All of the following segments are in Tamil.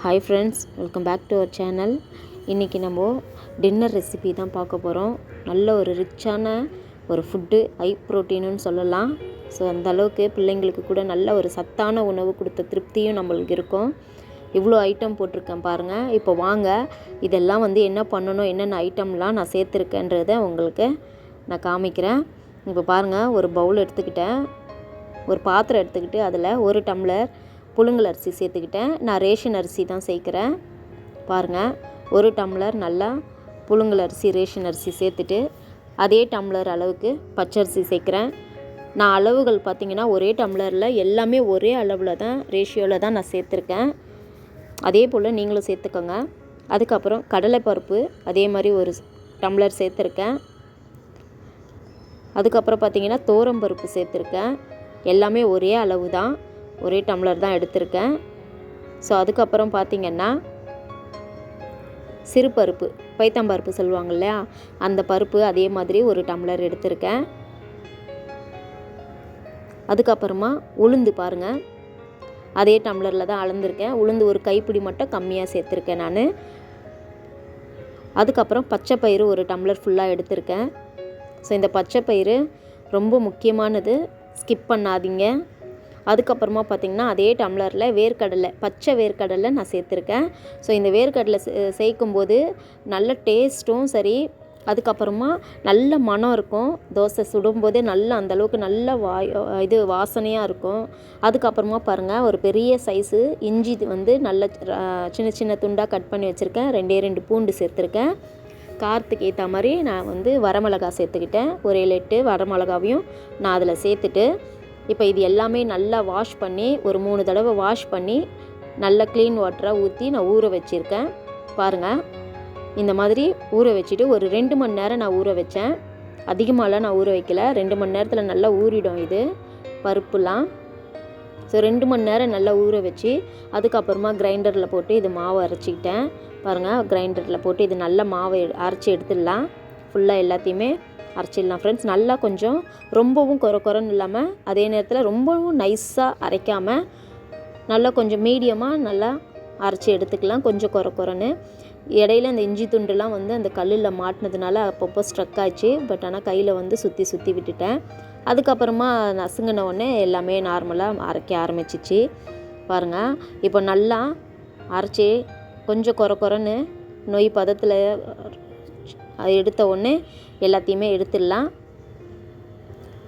Hi friends, welcome back to our channel. இன்றைக்கி நம்ம டின்னர் ரெசிபி தான் பார்க்க போகிறோம். நல்ல ஒரு ரிச்சான ஒரு ஃபுட்டு, ஹை ப்ரோட்டீனுன்னு சொல்லலாம். ஸோ அந்த அளவுக்கு பிள்ளைங்களுக்கு கூட நல்ல ஒரு சத்தான உணவு கொடுத்த திருப்தியும் நம்மளுக்கு இருக்கும். இவ்வளோ ஐட்டம் போட்டிருக்கேன் பாருங்கள். இப்போ வாங்க இதெல்லாம் என்ன பண்ணணும், என்னென்ன ஐட்டம்லாம் நான் சேர்த்துருக்கேன்றதை உங்களுக்கு நான் காமிக்கிறேன். இப்போ பாருங்கள், ஒரு பவுல் எடுத்துக்கிட்டேன், ஒரு பாத்திரம் எடுத்துக்கிட்டு அதில் 1 டம்ளர் புழுங்கல் அரிசி சேர்த்துக்கிட்டேன். நான் ரேஷன் அரிசி தான் சேர்க்குறேன். பாருங்கள், 1 டம்ளர் நல்லா புழுங்கல் அரிசி, ரேஷன் அரிசி சேர்த்துட்டு அதே டம்ளர் அளவுக்கு பச்சரிசி சேர்க்குறேன். நான் அளவுகள் பார்த்திங்கன்னா ஒரே டம்ளரில் எல்லாமே ஒரே அளவில் தான், ரேஷியோவில் தான் நான் சேர்த்துருக்கேன். அதே போல் நீங்களும் சேர்த்துக்கோங்க. அதுக்கப்புறம் கடலைப்பருப்பு அதே மாதிரி 1 டம்ளர் சேர்த்துருக்கேன். அதுக்கப்புறம் பார்த்திங்கன்னா தோரம்பருப்பு சேர்த்துருக்கேன். எல்லாமே ஒரே அளவு தான், ஒரே டம்ளர் தான் எடுத்திருக்கேன். ஸோ அதுக்கப்புறம் பார்த்திங்கன்னா சிறுபருப்பு, பைத்தம்பருப்பு சொல்லுவாங்க இல்லையா, அந்த பருப்பு அதே மாதிரி 1 டம்ளர் எடுத்திருக்கேன். அதுக்கப்புறமா உளுந்து பாருங்கள், அதே டம்ளரில் தான் அளந்திருக்கேன். உளுந்து ஒரு கைப்பிடி மட்டும் கம்மியாக சேர்த்துருக்கேன் நான். அதுக்கப்புறம் பச்சை பயிறு 1 டம்ளர் ஃபுல்லாக எடுத்திருக்கேன். ஸோ இந்த பச்சை பயிறு ரொம்ப முக்கியமானது, ஸ்கிப் பண்ணாதீங்க. அதுக்கப்புறமா பார்த்திங்கன்னா அதே டம்ளரில் வேர்க்கடலை, பச்சை வேர்க்கடலை நான் சேர்த்துருக்கேன். ஸோ இந்த வேர்க்கடலை சேர்க்கும்போது நல்ல டேஸ்ட்டும் சரி, அதுக்கப்புறமா நல்ல மனம் இருக்கும். தோசை சுடும்போதே நல்ல அந்தளவுக்கு நல்ல வாசனையாக இருக்கும். அதுக்கப்புறமா பாருங்கள், ஒரு பெரிய சைஸு இஞ்சி நல்ல சின்ன சின்ன துண்டாக கட் பண்ணி வச்சுருக்கேன். 2 பூண்டு சேர்த்துருக்கேன். காரத்துக்கு ஏற்ற மாதிரி நான் வரமிளகா சேர்த்துக்கிட்டேன். ஒரு 7-8 வரமிளகாவையும் நான் அதில் சேர்த்துட்டு, இப்போ இது எல்லாமே நல்லா வாஷ் பண்ணி, ஒரு 3 தடவை வாஷ் பண்ணி நல்லா க்ளீன் வாட்டராக ஊற்றி நான் ஊற வச்சுருக்கேன். பாருங்கள், இந்த மாதிரி ஊற வச்சுட்டு ஒரு 2 மணி நேரம் நான் ஊற வச்சேன். அதிகமாகலாம் நான் ஊற வைக்கல, 2 மணி நேரத்தில் நல்லா ஊறிடும் இது பருப்புலாம். ஸோ 2 மணி நேரம் நல்லா ஊற வச்சு அதுக்கப்புறமா கிரைண்டரில் போட்டு இது மாவு அரைச்சிக்கிட்டேன். பாருங்கள், கிரைண்டரில் போட்டு இது நல்ல மாவை அரைச்சி எடுத்துடலாம். ஃபுல்லாக எல்லாத்தையுமே அரைச்சிடலாம் ஃப்ரெண்ட்ஸ். நல்லா கொஞ்சம் ரொம்பவும் கொரன்னு இல்லாமல், அதே நேரத்தில் ரொம்பவும் நைஸாக அரைக்காமல், நல்லா கொஞ்சம் மீடியமாக நல்லா அரைச்சி எடுத்துக்கலாம். கொஞ்சம் கொரன்னு. இடையில அந்த இஞ்சி துண்டுலாம் அந்த கல்லில் மாட்டினதுனால அப்பப்போ ஸ்ட்ரக் ஆச்சு. பட் ஆனால் கையில் சுற்றி விட்டுட்டேன். அதுக்கப்புறமா நசுங்கின உடனே எல்லாமே நார்மலாக அரைக்க ஆரம்பிச்சிச்சு. பாருங்கள், இப்போ நல்லா அரைச்சி கொஞ்சம் கொரன்னு நொய் பதத்தில் எடுத்த உடனே எல்லாத்தையுமே எடுத்துடலாம்.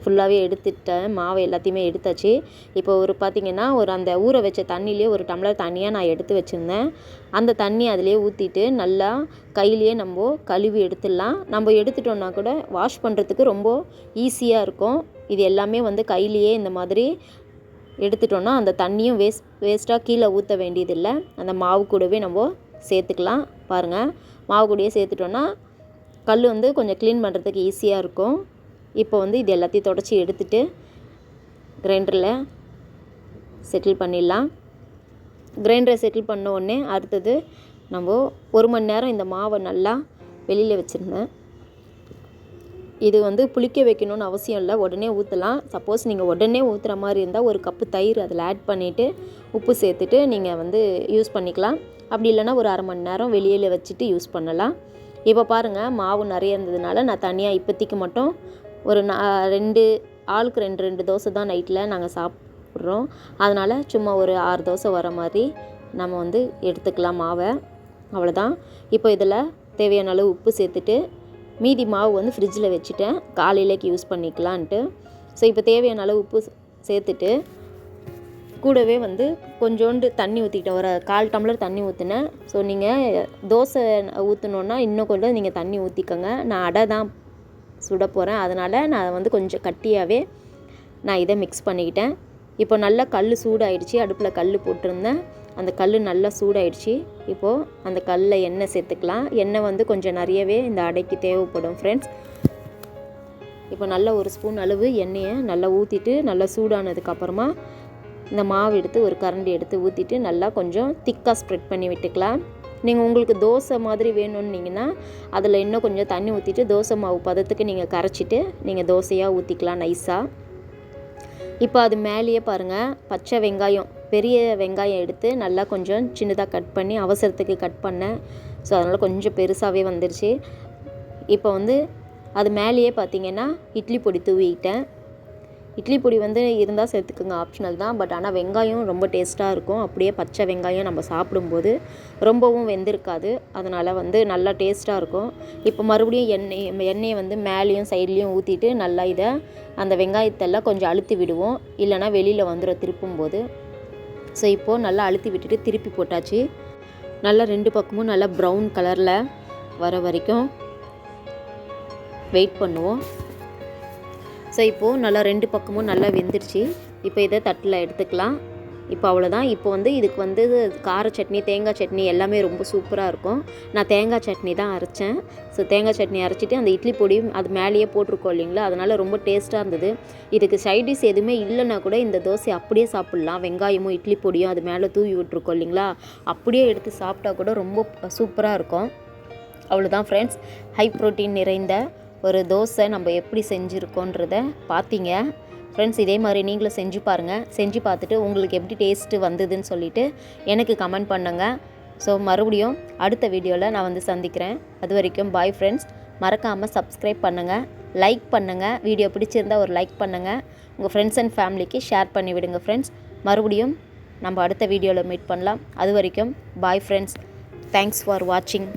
ஃபுல்லாகவே எடுத்துட்டேன், மாவை எல்லாத்தையுமே எடுத்தாச்சு. இப்போ பார்த்திங்கன்னா அந்த ஊற வச்ச தண்ணியிலே 1 டம்ளர் தண்ணியாக நான் எடுத்து வச்சுருந்தேன். அந்த தண்ணி அதிலே ஊற்றிட்டு நல்லா கையிலேயே நம்ம கழுவி எடுத்துடலாம். நம்ம எடுத்துட்டோன்னா கூட வாஷ் பண்ணுறதுக்கு ரொம்ப ஈஸியாக இருக்கும். இது எல்லாமே கையிலேயே இந்த மாதிரி எடுத்துட்டோன்னா அந்த தண்ணியும் வேஸ்ட்டாக கீழே ஊற்ற வேண்டியதில்லை. அந்த மாவு கூடவே நம்ம சேர்த்துக்கலாம். பாருங்கள், மாவு கூடயே சேர்த்துட்டோன்னா கல் கொஞ்சம் க்ளீன் பண்ணுறதுக்கு ஈஸியாக இருக்கும். இப்போ இது எல்லாத்தையும் தொடச்சி எடுத்துகிட்டு கிரைண்டரில் செட்டில் பண்ணிடலாம். கிரைண்டரை செட்டில் பண்ண உடனே அடுத்தது நம்ம 1 மணி நேரம் இந்த மாவை நல்லா வெளியில் வச்சுருந்தேன். இது புளிக்க வைக்கணும்னு அவசியம் இல்லை, உடனே ஊற்றலாம். சப்போஸ் நீங்கள் உடனே ஊற்றுற மாதிரி இருந்தால் 1 கப்பு தயிர் அதில் ஆட் பண்ணிவிட்டு உப்பு சேர்த்துட்டு நீங்கள் யூஸ் பண்ணிக்கலாம். அப்படி இல்லைனா ஒரு அரை மணி நேரம் வெளியில் வச்சுட்டு யூஸ் பண்ணலாம். இப்போ பாருங்கள், மாவு நிறைய இருந்ததுனால நான் தனியாக இப்போதைக்கு மட்டும் ஒரு 2 ஆளுக்கு 2 தோசை தான் நைட்டில் நாங்கள் சாப்பிட்றோம். அதனால் சும்மா ஒரு 6 தோசை வர மாதிரி நம்ம எடுத்துக்கலாம் மாவை. அவ்வளோதான். இப்போ இதில் தேவையான அளவு உப்பு சேர்த்துட்டு மீதி மாவு ஃப்ரிட்ஜில் வச்சுட்டேன், காலையிலேக்கு யூஸ் பண்ணிக்கலான்ட்டு. ஸோ இப்போ தேவையான அளவு உப்பு சேர்த்துட்டு கூடவே கொஞ்சோண்டு தண்ணி ஊற்றிக்கிட்டேன். ஒரு 1/4 டம்ளர் தண்ணி ஊற்றினேன். ஸோ நீங்கள் தோசை ஊற்றணுன்னா இன்னும் கொஞ்சம் நீங்கள் தண்ணி ஊற்றிக்கோங்க. நான் அடை தான் சுட போகிறேன், அதனால் நான் கொஞ்சம் கட்டியாகவே நான் இதை மிக்ஸ் பண்ணிக்கிட்டேன். இப்போ நல்லா கல் சூடாயிடுச்சு. அடுப்பில் கல் போட்டிருந்தேன், அந்த கல் நல்லா சூடாயிடுச்சு. இப்போது அந்த கல்லில் எண்ணெய் சேர்த்துக்கலாம். எண்ணெய் கொஞ்சம் நிறையவே இந்த அடைக்கு தேவைப்படும் ஃப்ரெண்ட்ஸ். இப்போ நல்லா 1 ஸ்பூன் அளவு எண்ணெயை நல்லா ஊற்றிட்டு, நல்லா சூடானதுக்கப்புறமா இந்த மாவு எடுத்து ஒரு கரண்டி எடுத்து ஊற்றிட்டு நல்லா கொஞ்சம் திக்காக ஸ்ப்ரெட் பண்ணி விட்டுக்கலாம். நீங்கள் உங்களுக்கு தோசை மாதிரி வேணும்னீங்கன்னா அதில் இன்னும் கொஞ்சம் தண்ணி ஊற்றிட்டு தோசை மாவு பதத்துக்கு நீங்கள் கரைச்சிட்டு நீங்கள் தோசையாக ஊற்றிக்கலாம் நைஸாக. இப்போ அது மேலேயே பாருங்கள், பச்சை வெங்காயம் பெரிய வெங்காயம் எடுத்து நல்லா கொஞ்சம் சின்னதாக கட் பண்ணி அவசரத்துக்கு கட் பண்ணேன். ஸோ அதனால் கொஞ்சம் பெருசாகவே வந்துருச்சு. இப்போ வந்து அது மேலேயே பார்த்திங்கன்னா இட்லி பொடி தூவிட்டேன். இட்லி பொடி வந்து இருந்தால் சேர்த்துக்குங்க, ஆப்ஷனல் தான். பட் ஆனால் வெங்காயம் ரொம்ப டேஸ்ட்டாக இருக்கும். அப்படியே பச்சை வெங்காயம் நம்ம சாப்பிடும்போது ரொம்பவும் வெந்திருக்காது. அதனால் வந்து நல்லா டேஸ்ட்டாக இருக்கும். இப்போ மறுபடியும் எண்ணெயை வந்து மேலேயும் சைட்லேயும் ஊற்றிட்டு நல்லா இதை அந்த வெங்காயத்தெல்லாம் கொஞ்சம் அழுத்தி விடுவோம், இல்லைனா வெளியில் வந்துடும் திருப்பும்போது. ஸோ இப்போது நல்லா அழுத்தி விட்டுட்டு திருப்பி போட்டாச்சு. நல்லா 2 பக்கமும் நல்லா ப்ரௌன் கலரில் வர வரைக்கும் வெயிட் பண்ணுவோம். ஸோ இப்போது நல்லா 2 பக்கமும் நல்லா வெந்துருச்சு. இப்போ இதை தட்டில் எடுத்துக்கலாம். இப்போ அவ்வளோதான். இப்போ வந்து இதுக்கு வந்து கார சட்னி, தேங்காய் சட்னி எல்லாமே ரொம்ப சூப்பராக இருக்கும். நான் தேங்காய் சட்னி தான் அரைச்சேன். ஸோ தேங்காய் சட்னி அரைச்சிட்டு அந்த இட்லி பொடியும் அது மேலேயே போட்டிருக்கோம் இல்லைங்களா, அதனால் ரொம்ப டேஸ்ட்டாக இருந்தது. இதுக்கு சைட் டிஷ் எதுவுமே இல்லைன்னா கூட இந்த தோசை அப்படியே சாப்பிட்லாம். வெங்காயமும் இட்லி பொடியும் அது மேலே தூவி விட்டுருக்கோம் இல்லைங்களா, அப்படியே எடுத்து சாப்பிட்டா கூட ரொம்ப சூப்பராக இருக்கும். அவ்வளோதான் ஃப்ரெண்ட்ஸ், ஹை ப்ரோட்டீன் நிறைந்த ஒரு தோசை நம்ம எப்படி செஞ்சுருக்கோன்றத பார்த்தீங்க ஃப்ரெண்ட்ஸ். இதே மாதிரி நீங்களும் செஞ்சு பாருங்கள். செஞ்சு பார்த்துட்டு உங்களுக்கு எப்படி டேஸ்ட்டு வந்ததுன்னு சொல்லிவிட்டு எனக்கு கமெண்ட் பண்ணுங்கள். ஸோ மறுபடியும் அடுத்த வீடியோவில் நான் வந்து சந்திக்கிறேன். அது வரைக்கும் பாய் ஃப்ரெண்ட்ஸ். மறக்காமல் சப்ஸ்கிரைப் பண்ணுங்கள், லைக் பண்ணுங்கள். வீடியோ பிடிச்சிருந்தால் ஒரு லைக் பண்ணுங்கள். உங்கள் ஃப்ரெண்ட்ஸ் அண்ட் ஃபேமிலிக்கு ஷேர் பண்ணி விடுங்க ஃப்ரெண்ட்ஸ். மறுபடியும் நம்ம அடுத்த வீடியோவில் மீட் பண்ணலாம். அது வரைக்கும் பாய் ஃப்ரெண்ட்ஸ். தேங்க்ஸ் ஃபார் வாட்சிங்.